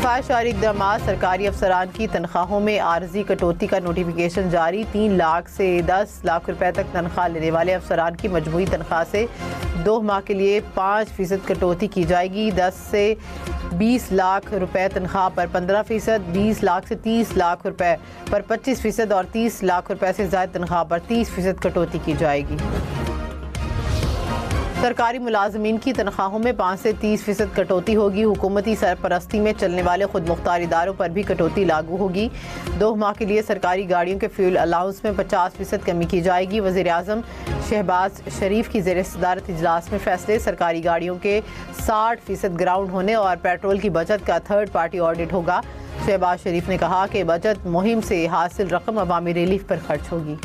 خواہش جاری اقدامات. سرکاری افسران کی تنخواہوں میں عارضی کٹوتی کا نوٹیفیکیشن جاری. 3 لاکھ سے 10 لاکھ روپے تک تنخواہ لینے والے افسران کی مجموعی تنخواہ سے 2 ماہ کے لیے 5% کٹوتی کی جائے گی. 10 سے 20 لاکھ روپے تنخواہ پر 15%، 20 لاکھ سے 30 لاکھ روپے پر 25% اور 30 لاکھ روپے سے زائد تنخواہ پر 30% کٹوتی کی جائے گی. سرکاری ملازمین کی تنخواہوں میں 5 سے 30% کٹوتی ہوگی. حکومتی سرپرستی میں چلنے والے خود مختار اداروں پر بھی کٹوتی لاگو ہوگی. 2 ماہ کے لیے سرکاری گاڑیوں کے فیول الاؤنس میں 50% کمی کی جائے گی. وزیر اعظم شہباز شریف کی زیر صدارت اجلاس میں فیصلے. سرکاری گاڑیوں کے 60% گراؤنڈ ہونے اور پیٹرول کی بچت کا تھرڈ پارٹی آڈٹ ہوگا. شہباز شریف نے کہا کہ بچت مہم سے حاصل رقم عوامی ریلیف پر خرچ ہوگی.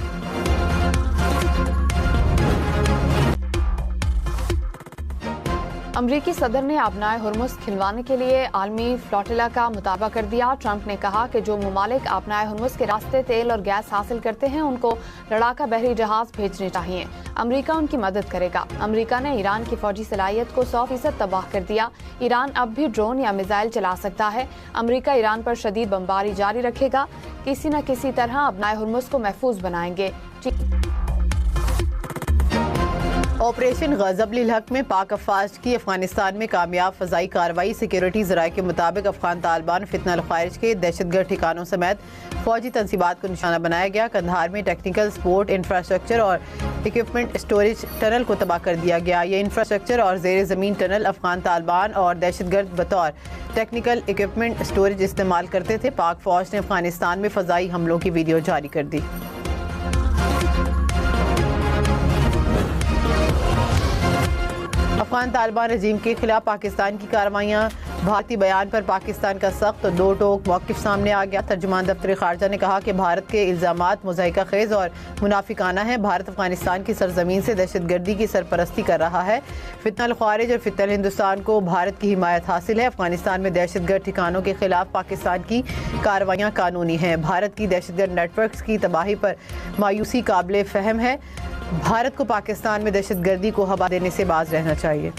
امریکی صدر نے آبنائے ہرمز کھلوانے کے لیے عالمی فلوٹیلا کا مطالبہ کر دیا. ٹرمپ نے کہا کہ جو ممالک آبنائے ہرمز کے راستے تیل اور گیس حاصل کرتے ہیں ان کو لڑاکا بحری جہاز بھیجنے چاہیے. امریکہ ان کی مدد کرے گا. امریکہ نے ایران کی فوجی صلاحیت کو 100% تباہ کر دیا. ایران اب بھی ڈرون یا میزائل چلا سکتا ہے. امریکہ ایران پر شدید بمباری جاری رکھے گا. کسی نہ کسی طرح آبنائے ہرمز کو محفوظ بنائیں گے. آپریشن غضب للحق میں پاک افواج کی افغانستان میں کامیاب فضائی کارروائی. سیکیورٹی ذرائع کے مطابق افغان طالبان فتنہ الخوارج کے دہشت گرد ٹھکانوں سمیت فوجی تنصیبات کو نشانہ بنایا گیا. قندھار میں ٹیکنیکل سپورٹ انفراسٹرکچر اور اکوپمنٹ اسٹوریج ٹنل کو تباہ کر دیا گیا. یہ انفراسٹرکچر اور زیر زمین ٹنل افغان طالبان اور دہشت گرد بطور ٹیکنیکل اکوپمنٹ اسٹوریج استعمال کرتے تھے. پاک فوج نے افغانستان میں فضائی حملوں کی ویڈیو جاری کر دی. افغان طالبان رجیم کے خلاف پاکستان کی کارروائیاں. بھارتی بیان پر پاکستان کا سخت 2 ٹوک موقف سامنے آ گیا. ترجمان دفتر خارجہ نے کہا کہ بھارت کے الزامات مضحکہ خیز اور منافقانہ ہیں. بھارت افغانستان کی سرزمین سے دہشت گردی کی سرپرستی کر رہا ہے. فتنہ الخوارج اور فتنہ ہندوستان کو بھارت کی حمایت حاصل ہے. افغانستان میں دہشت گرد ٹھکانوں کے خلاف پاکستان کی کارروائیاں قانونی ہیں. بھارت کی دہشت گرد نیٹ ورکس کی تباہی پر مایوسی قابل فہم ہے. بھارت کو پاکستان میں دہشت گردی کو ہوا دینے سے باز رہنا چاہیے.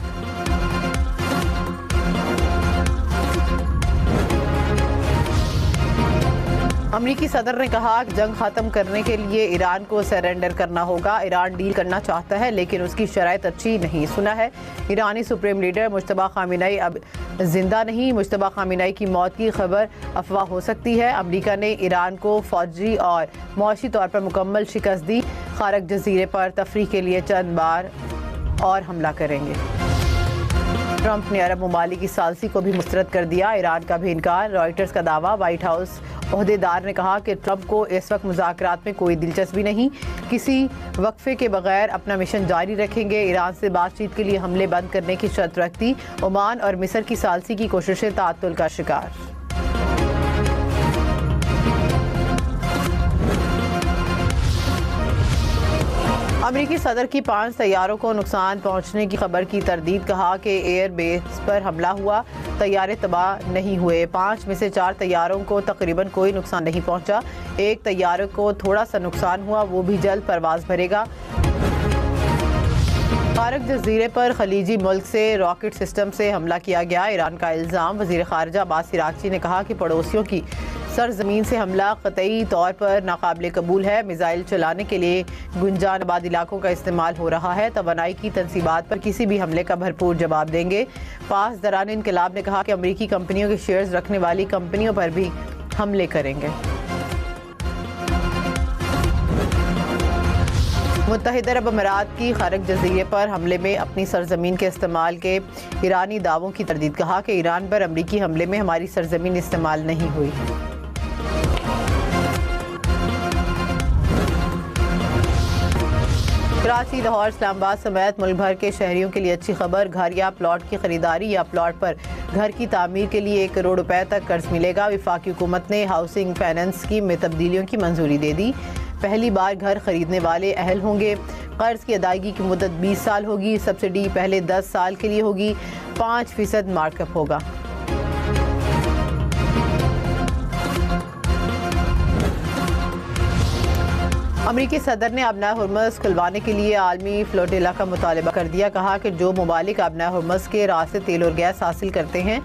امریکی صدر نے کہا کہ جنگ ختم کرنے کے لیے ایران کو سرنڈر کرنا ہوگا. ایران ڈیل کرنا چاہتا ہے لیکن اس کی شرائط اچھی نہیں. سنا ہے ایرانی سپریم لیڈر مجتبی خامنئی اب زندہ نہیں. مجتبی خامنئی کی موت کی خبر افواہ ہو سکتی ہے. امریکہ نے ایران کو فوجی اور معاشی طور پر مکمل شکست دی. خارق جزیرے پر تفریح کے لیے چند بار اور حملہ کریں گے. ٹرمپ نے عرب ممالک کی ثالثی کو بھی مسترد کر دیا. ایران کا بھی انکار. رائٹرز کا دعویٰ. وائٹ ہاؤس عہدیدار نے کہا کہ ٹرمپ کو اس وقت مذاکرات میں کوئی دلچسپی نہیں. کسی وقفے کے بغیر اپنا مشن جاری رکھیں گے. ایران سے بات چیت کے لیے حملے بند کرنے کی شرط رکھ دی. عمان اور مصر کی ثالثی کی کوششیں تعطل کا شکار. امریکی صدر کی 5 طیاروں کو نقصان پہنچنے کی خبر کی تردید. کہا کہ ایئر بیس پر حملہ ہوا. طیارے تباہ نہیں ہوئے. 5 میں سے 4 طیاروں کو تقریباً کوئی نقصان نہیں پہنچا. ایک طیارے کو تھوڑا سا نقصان ہوا. وہ بھی جلد پرواز بھرے گا. خارق جزیرے پر خلیجی ملک سے راکٹ سسٹم سے حملہ کیا گیا. ایران کا الزام. وزیر خارجہ عباس عراقچی نے کہا کہ پڑوسیوں کی سرزمین سے حملہ قطعی طور پر ناقابل قبول ہے. میزائل چلانے کے لیے گنجان آباد علاقوں کا استعمال ہو رہا ہے. توانائی کی تنصیبات پر کسی بھی حملے کا بھرپور جواب دیں گے. پاسداران انقلاب نے کہا کہ امریکی کمپنیوں کے شیئرز رکھنے والی کمپنیوں پر بھی حملے کریں گے. متحدہ عرب امارات کی خارق جزیرے پر حملے میں اپنی سرزمین کے استعمال کے ایرانی دعووں کی تردید. کہا کہ ایران پر امریکی حملے میں ہماری سرزمین استعمال نہیں ہوئی. کراچی، لاہور، اسلام آباد سمیت ملک بھر کے شہریوں کے لیے اچھی خبر. گھر یا پلاٹ کی خریداری یا پلاٹ پر گھر کی تعمیر کے لیے 1 کروڑ روپے تک قرض ملے گا. وفاقی حکومت نے ہاؤسنگ فائنانس اسکیم میں تبدیلیوں کی منظوری دے دی. پہلی بار گھر خریدنے والے اہل ہوں گے. قرض کی ادائیگی کی مدت 20 سال ہوگی. سبسڈی پہلے 10 سال کے لیے ہوگی. 5% مارک اپ ہوگا. امریکی صدر نے آبنائے ہرمز کھلوانے کے لیے عالمی فلوٹیلا کا مطالبہ کر دیا. کہا کہ جو ممالک آبنائے ہرمز کے راستے تیل اور گیس حاصل کرتے ہیں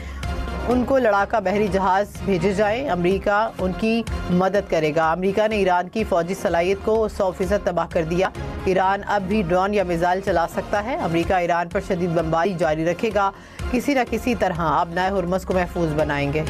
ان کو لڑاکا بحری جہاز بھیجے جائیں، امریکہ ان کی مدد کرے گا۔ امریکہ نے ایران کی فوجی صلاحیت کو 100% تباہ کر دیا۔ ایران اب بھی ڈرون یا میزائل چلا سکتا ہے۔ امریکہ ایران پر شدید بمباری جاری رکھے گا، کسی نہ کسی طرح ابنائے ہرمز کو محفوظ بنائیں گے۔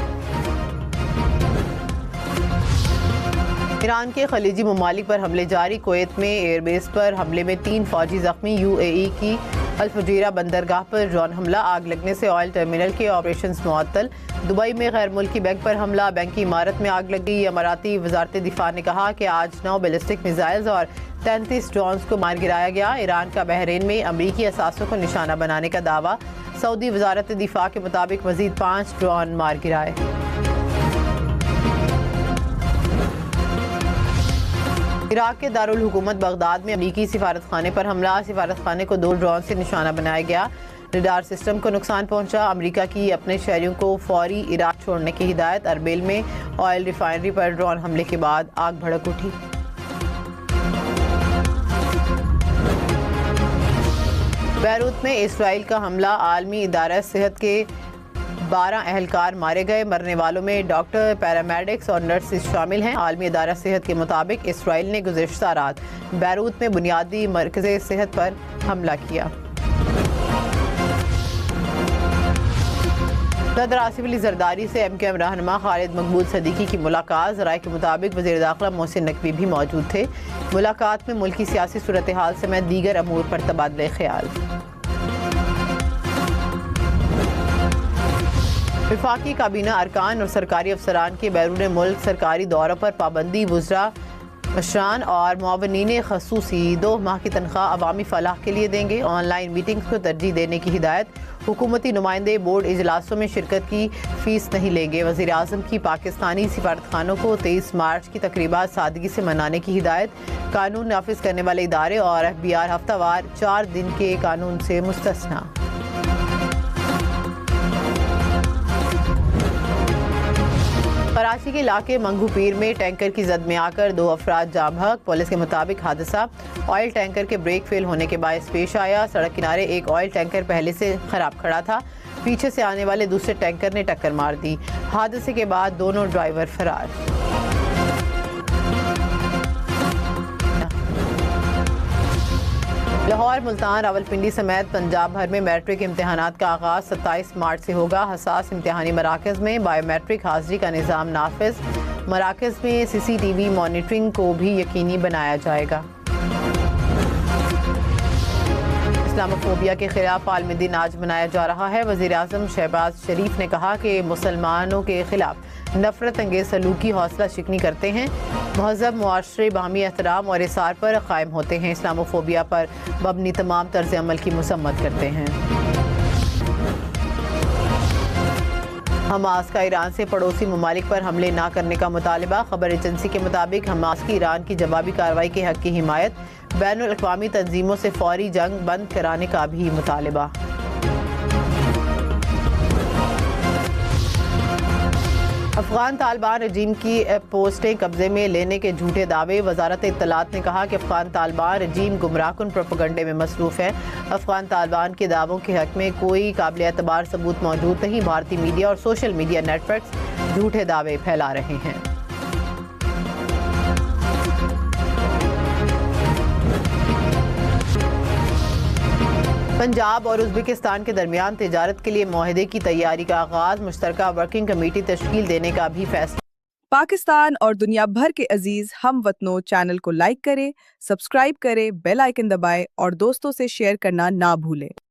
ایران کے خلیجی ممالک پر حملے جاری، کویت میں ایئر بیس پر حملے میں 3 فوجی زخمی، UAE کی الفجیرہ بندرگاہ پر ڈرون حملہ، آگ لگنے سے آئل ٹرمینل کے آپریشنز معطل۔ دبئی میں غیر ملکی بینک پر حملہ، بینک کی عمارت میں آگ لگ گئی۔ اماراتی وزارت دفاع نے کہا کہ آج 9 بیلسٹک میزائلز اور 33 ڈرونز کو مار گرایا گیا۔ ایران کا بحرین میں امریکی اثاثوں کو نشانہ بنانے کا دعویٰ، سعودی وزارت دفاع کے مطابق مزید 5 ڈرون مار گرائے۔ عراق کے دارالحکومت بغداد میں امریکی سفارت خانے پر حملہ، سفارت خانے کو 2 ڈرون سے نشانہ بنایا گیا، ریڈار سسٹم کو نقصان پہنچا۔ امریکہ کی اپنے شہریوں کو فوری عراق چھوڑنے کی ہدایت، اربیل میں آئل ریفائنری پر ڈرون حملے کے بعد آگ بھڑک اٹھی۔ بیروت میں اسرائیل کا حملہ، عالمی ادارہ صحت کے 12 اہلکار مارے گئے، مرنے والوں میں ڈاکٹر، پیرامیڈکس اور نرسز شامل ہیں۔ عالمی ادارہ صحت کے مطابق اسرائیل نے گزشتہ رات بیروت میں بنیادی مرکز صحت پر حملہ کیا۔ صدر آصف علی زرداری سے MQM رہنما خالد مقبول صدیقی کی ملاقات، ذرائع کے مطابق وزیر داخلہ محسن نقوی بھی موجود تھے۔ ملاقات میں ملکی سیاسی صورتحال سمیت دیگر امور پر تبادلہ خیال۔ وفاقی کابینہ ارکان اور سرکاری افسران کے بیرون ملک سرکاری دوروں پر پابندی، وزراء، مشران اور معاونین خصوصی 2 ماہ کی تنخواہ عوامی فلاح کے لیے دیں گے۔ آن لائن میٹنگز کو ترجیح دینے کی ہدایت، حکومتی نمائندے بورڈ اجلاسوں میں شرکت کی فیس نہیں لیں گے۔ وزیر اعظم کی پاکستانی سفارت خانوں کو 23 مارچ کی تقریبات سادگی سے منانے کی ہدایت، قانون نافذ کرنے والے ادارے اور FBI ہفتہ وار 4 دن کے قانون سے مستثنیٰ۔ کراچی کے علاقے منگو پیر میں ٹینکر کی زد میں آ کر 2 افراد جاں بحق، پولیس کے مطابق حادثہ آئل ٹینکر کے بریک فیل ہونے کے باعث پیش آیا۔ سڑک کنارے ایک آئل ٹینکر پہلے سے خراب کھڑا تھا، پیچھے سے آنے والے دوسرے ٹینکر نے ٹکر مار دی۔ حادثے کے بعد دونوں ڈرائیور فرار۔ لاہور، ملتان، راولپنڈی سمیت پنجاب بھر میں میٹرک امتحانات کا آغاز 27 مارچ سے ہوگا۔ حساس امتحانی مراکز میں بائیو میٹرک حاضری کا نظام نافذ، مراکز میں CCTV مانیٹرنگ کو بھی یقینی بنایا جائے گا۔ اسلاموفوبیا کے خلاف عالمی دن آج منایا جا رہا ہے۔ وزیر اعظم شہباز شریف نے کہا کہ مسلمانوں کے خلاف نفرت انگیز سلوکی حوصلہ شکنی کرتے ہیں، مہذب معاشرے باہمی احترام اور اثار پر قائم ہوتے ہیں، اسلاموفوبیا پر مبنی تمام طرز عمل کی مذمت کرتے ہیں۔ حماس کا ایران سے پڑوسی ممالک پر حملے نہ کرنے کا مطالبہ، خبر ایجنسی کے مطابق حماس کی ایران کی جوابی کارروائی کے حق کی حمایت، بین الاقوامی تنظیموں سے فوری جنگ بند کرانے کا بھی مطالبہ۔ افغان طالبان رجیم کی پوسٹیں قبضے میں لینے کے جھوٹے دعوے، وزارت اطلاعات نے کہا کہ افغان طالبان رجیم گمراہ کن پروپیگنڈے میں مصروف ہے۔ افغان طالبان کے دعووں کے حق میں کوئی قابل اعتبار ثبوت موجود نہیں، بھارتی میڈیا اور سوشل میڈیا نیٹ ورکس جھوٹے دعوے پھیلا رہے ہیں۔ پنجاب اور ازبکستان کے درمیان تجارت کے لیے معاہدے کی تیاری کا آغاز، مشترکہ ورکنگ کمیٹی تشکیل دینے کا بھی فیصلہ۔ پاکستان اور دنیا بھر کے عزیز ہم وطنوں، چینل کو لائک کریں، سبسکرائب کریں، بیل آئیکن دبائیں اور دوستوں سے شیئر کرنا نہ بھولیں۔